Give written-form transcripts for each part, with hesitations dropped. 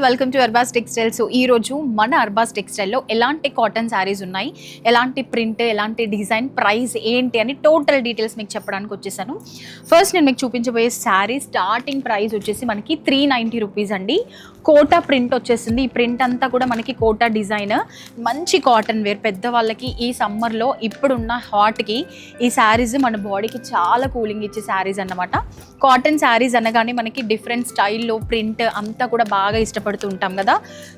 All, welcome to Arbaz textile. So ఈ రోజు మన అర్బాస్ టెక్స్టైల్లో ఎలాంటి కాటన్ శారీస్ ఉన్నాయి, ఎలాంటి ప్రింట్, ఎలాంటి డిజైన్, ప్రైస్ ఏంటి అని టోటల్ డీటెయిల్స్ మీకు చెప్పడానికి వచ్చేసాను. ఫస్ట్ నేను మీకు చూపించబోయే శారీ స్టార్టింగ్ ప్రైస్ వచ్చేసి మనకి 390 రూపీస్ అండి. కోటా ప్రింట్ వచ్చేసింది. ఈ ప్రింట్ అంతా కూడా మనకి కోటా డిజైన్, మంచి కాటన్ వేర్. పెద్దవాళ్ళకి ఈ సమ్మర్లో ఇప్పుడున్న హాట్కి ఈ శారీస్ మన బాడీకి చాలా కూలింగ్ ఇచ్చే శారీస్ అన్నమాట. కాటన్ శారీస్ అనగానే మనకి డిఫరెంట్ స్టైల్లో ప్రింట్ అంతా కూడా బాగా ఇష్టపడుతూ ఉంటాం కదా.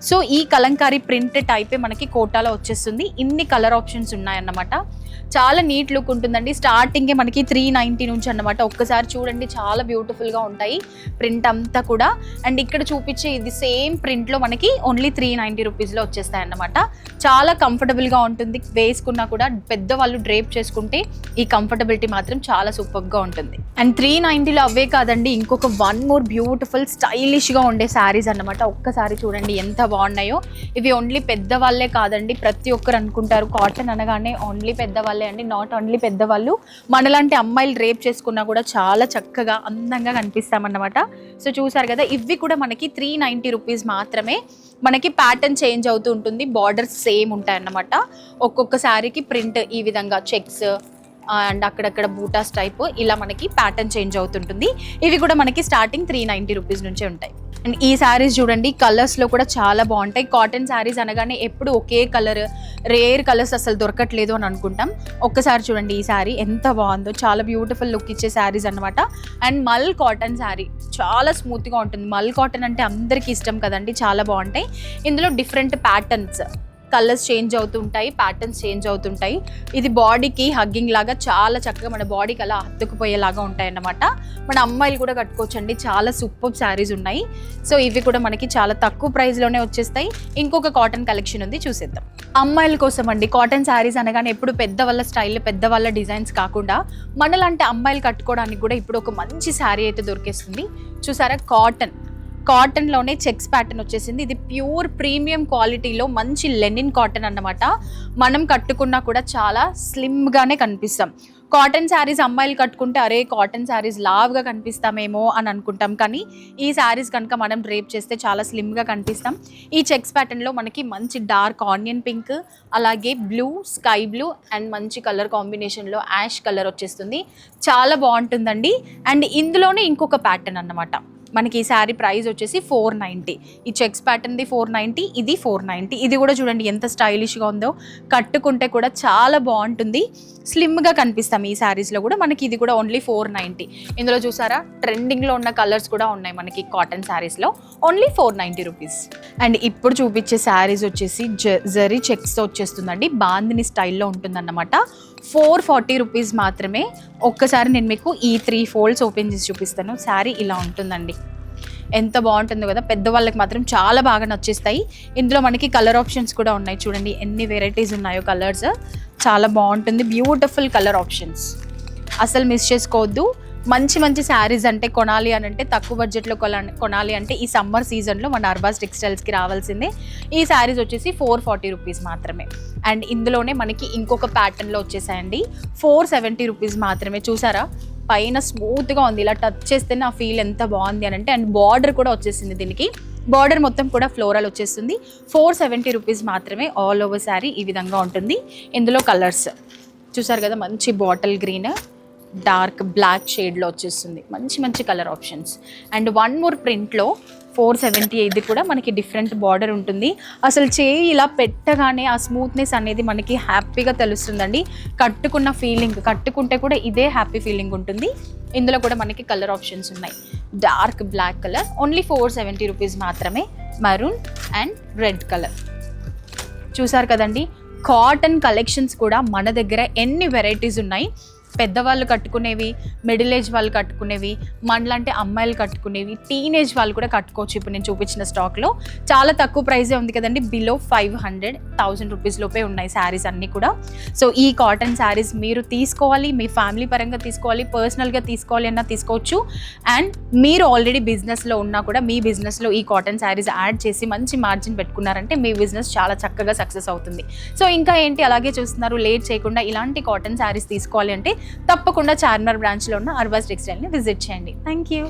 సో ఈ కలంకారీ ప్రింట్ టైపే మనకి కోటాలో వచ్చేస్తుంది. ఇన్ని కలర్ ఆప్షన్స్ ఉన్నాయన్నమాట. చాలా నీట్ లుక్ ఉంటుందండి. స్టార్టింగే మనకి 390 నుంచి అన్నమాట. ఒక్కసారి చూడండి, చాలా బ్యూటిఫుల్గా ఉంటాయి ప్రింట్ అంతా కూడా. అండ్ ఇక్కడ చూపించే ఇది సేమ్ ప్రింట్లో మనకి ఓన్లీ 390 రూపీస్లో వచ్చేస్తాయి అన్నమాట. చాలా కంఫర్టబుల్గా ఉంటుంది. వేసుకున్నా కూడా పెద్దవాళ్ళు డ్రేప్ చేసుకుంటే ఈ కంఫర్టబిలిటీ మాత్రం చాలా సూపర్గా ఉంటుంది. అండ్ 390లో అవే కాదండి, ఇంకొక వన్ మోర్ బ్యూటిఫుల్ స్టైలిష్గా ఉండే శారీస్ అన్నమాట. ఒక్కసారి చూడండి ఎంత బాగున్నాయో. ఇవి ఓన్లీ పెద్దవాళ్ళే కాదండి, ప్రతి ఒక్కరు అనుకుంటారు కాటన్ అనగానే ఓన్లీ పెద్దవాళ్ళే అండి. నాట్ ఓన్లీ పెద్దవాళ్ళు, మనలాంటి అమ్మాయిలు డ్రేప్ చేసుకున్నా కూడా చాలా చక్కగా అందంగా కనిపిస్తామన్నమాట. సో చూసారు కదా, ఇవి కూడా మనకి 390 రూపీస్ మాత్రమే. మనకి ప్యాటర్న్ చేంజ్ అవుతూ ఉంటుంది, బార్డర్స్ సేమ్ ఉంటాయన్నమాట. ఒక్కొక్క శారీకి ప్రింట్ ఈ విధంగా చెక్స్ అండ్ అక్కడక్కడ బూటాస్ టైప్ ఇలా మనకి ప్యాటర్న్ చేంజ్ అవుతుంటుంది. ఇవి కూడా మనకి స్టార్టింగ్ 390 రూపీస్ నుంచే ఉంటాయి. అండ్ ఈ శారీస్ చూడండి, కలర్స్లో కూడా చాలా బాగుంటాయి. కాటన్ శారీస్ అనగానే ఎప్పుడు ఒకే కలర్, రేర్ కలర్స్ అసలు దొరకట్లేదు అని అనుకుంటాం. ఒక్కసారి చూడండి ఈ శారీ ఎంత బాగుందో, చాలా బ్యూటిఫుల్ లుక్ ఇచ్చే శారీస్ అనమాట. అండ్ మల్ కాటన్ శారీ చాలా స్మూత్గా ఉంటుంది. మల్ కాటన్ అంటే అందరికీ ఇష్టం కదండి, చాలా బాగుంటాయి. ఇందులో డిఫరెంట్ ప్యాటర్న్స్, కలర్స్ చేంజ్ అవుతుంటాయి, ప్యాటర్న్స్ చేంజ్ అవుతుంటాయి. ఇది బాడీకి హగ్గింగ్ లాగా చాలా చక్కగా మన బాడీకి అలా హత్తుకుపోయేలాగా ఉంటాయి అన్నమాట. మన అమ్మాయిలు కూడా కట్టుకోవచ్చండి, చాలా సూపర్ శారీస్ ఉన్నాయి. సో ఇవి కూడా మనకి చాలా తక్కువ ప్రైస్లోనే వచ్చేస్తాయి. ఇంకొక కాటన్ కలెక్షన్ ఉంది, చూసేద్దాం. అమ్మాయిల కోసం అండి కాటన్ శారీస్ అనగానే ఎప్పుడు పెద్దవాళ్ళ స్టైల్, పెద్దవాళ్ళ డిజైన్స్ కాకుండా మనలాంటి అమ్మాయిలు కట్టుకోవడానికి కూడా ఇప్పుడు ఒక మంచి శారీ అయితే దొరికేస్తుంది. చూసారా, కాటన్లోనే చెక్స్ ప్యాటర్న్ వచ్చేసింది. ఇది ప్యూర్ ప్రీమియం క్వాలిటీలో మంచి లెనిన్ కాటన్ అన్నమాట. మనం కట్టుకున్నా కూడా చాలా స్లిమ్గానే కనిపిస్తాం. కాటన్ శారీస్ అమ్మాయిలు కట్టుకుంటే అరే కాటన్ శారీస్ లావుగా కనిపిస్తామేమో అని అనుకుంటాం, కానీ ఈ శారీస్ కనుక మనం డ్రేప్ చేస్తే చాలా స్లిమ్గా కనిపిస్తాం. ఈ చెక్స్ ప్యాటర్న్లో మనకి మంచి డార్క్ ఆనియన్ పింక్, అలాగే బ్లూ, స్కై బ్లూ అండ్ మంచి కలర్ కాంబినేషన్లో యాష్ కలర్ వచ్చేస్తుంది. చాలా బాగుంటుందండి. అండ్ ఇందులోనే ఇంకొక ప్యాటర్న్ అన్నమాట. మనకి ఈ శారీ ప్రైస్ వచ్చేసి 490. ఈ చెక్స్ ప్యాటర్న్ది 490, ఇది 490. ఇది కూడా చూడండి ఎంత స్టైలిష్గా ఉందో, కట్టుకుంటే కూడా చాలా బాగుంటుంది, స్లిమ్గా కనిపిస్తాం ఈ శారీస్లో కూడా. మనకి ఇది కూడా ఓన్లీ 490. ఇందులో చూసారా, ట్రెండింగ్లో ఉన్న కలర్స్ కూడా ఉన్నాయి మనకి కాటన్ శారీస్లో. Only 490 rupees. అండ్ ఇప్పుడు చూపించే శారీస్ వచ్చేసి జరీ చెక్స్తో వచ్చేస్తుందండి, బాందిని స్టైల్లో ఉంటుందన్నమాట. 440 రూపీస్ మాత్రమే. ఒక్కసారి నేను మీకు ఈ 3 ఫోల్డ్స్ ఓపెన్ చేసి చూపిస్తాను. శారీ ఇలా ఉంటుందండి, ఎంత బాగుంటుందో కదా. పెద్దవాళ్ళకి మాత్రం చాలా బాగా నచ్చేస్తాయి. ఇందులో మనకి కలర్ ఆప్షన్స్ కూడా ఉన్నాయి, చూడండి ఎన్ని వెరైటీస్ ఉన్నాయో కలర్స్. చాలా బాగుంటుంది, బ్యూటిఫుల్ కలర్ ఆప్షన్స్, అసలు మిస్ చేసుకోవద్దు. మంచి మంచి శారీస్ అంటే కొనాలి అని అంటే, తక్కువ బడ్జెట్లో కొనాలి అంటే ఈ సమ్మర్ సీజన్లో మన అర్బాస్ టెక్స్టైల్స్కి రావాల్సిందే. ఈ శారీస్ వచ్చేసి 440 రూపీస్ మాత్రమే. అండ్ ఇందులోనే మనకి ఇంకొక ప్యాటర్న్లో వచ్చేసాయండి, 470 రూపీస్ మాత్రమే. చూసారా, పైన స్మూత్గా ఉంది, ఇలా టచ్ చేస్తేనే ఆ ఫీల్ ఎంత బాగుంది అని అంటే. అండ్ బార్డర్ కూడా వచ్చేసింది, దీనికి బార్డర్ మొత్తం కూడా ఫ్లోరల్ వచ్చేస్తుంది. 470 రూపీస్ మాత్రమే. ఆల్ ఓవర్ శారీ ఈ విధంగా ఉంటుంది. ఇందులో కలర్స్ చూసారు కదా, మంచి బాటిల్ గ్రీన్, డార్క్ బ్లాక్ షేడ్లో వచ్చేస్తుంది, మంచి మంచి colour options. And one more ప్రింట్లో 470. ఇది కూడా మనకి డిఫరెంట్ బార్డర్ ఉంటుంది. అసలు చేయి ఇలా పెట్టగానే ఆ స్మూత్నెస్ అనేది మనకి హ్యాపీగా తెలుస్తుందండి. కట్టుకున్న ఫీలింగ్, కట్టుకుంటే కూడా ఇదే హ్యాపీ ఫీలింగ్ ఉంటుంది. ఇందులో కూడా మనకి కలర్ ఆప్షన్స్ ఉన్నాయి. Dark black colour only 470 rupees మాత్రమే. Maroon and red colour. చూసారు కదండి, కాటన్ కలెక్షన్స్ కూడా మన దగ్గర ఎన్ని వెరైటీస్ ఉన్నాయి. పెద్దవాళ్ళు కట్టుకునేవి, మిడిల్ ఏజ్ వాళ్ళు కట్టుకునేవి, మనలాంటి అమ్మాయిలు కట్టుకునేవి, టీనేజ్ వాళ్ళు కూడా కట్టుకోవచ్చు. ఇప్పుడు నేను చూపించిన స్టాక్లో చాలా తక్కువ ప్రైజే ఉంది కదండి, బిలో 500,000 రూపీస్ లోపే ఉన్నాయి శారీస్ అన్నీ కూడా. సో ఈ కాటన్ శారీస్ మీరు తీసుకోవాలి, మీ ఫ్యామిలీ పరంగా తీసుకోవాలి, పర్సనల్గా తీసుకోవాలి అన్నా తీసుకోవచ్చు. అండ్ మీరు ఆల్రెడీ బిజినెస్లో ఉన్నా కూడా మీ బిజినెస్లో ఈ కాటన్ శారీస్ యాడ్ చేసి మంచి మార్జిన్ పెట్టుకున్నారంటే మీ బిజినెస్ చాలా చక్కగా సక్సెస్ అవుతుంది. సో ఇంకా ఏంటి అలాగే చూస్తున్నారు, లేట్ చేయకుండా ఇలాంటి కాటన్ శారీస్ తీసుకోవాలి అంటే తప్పకుండా చార్మినార్ బ్రాంచ్లో ఉన్న అర్బాస్ టెక్స్టైల్ని విజిట్ చేయండి. Thank you.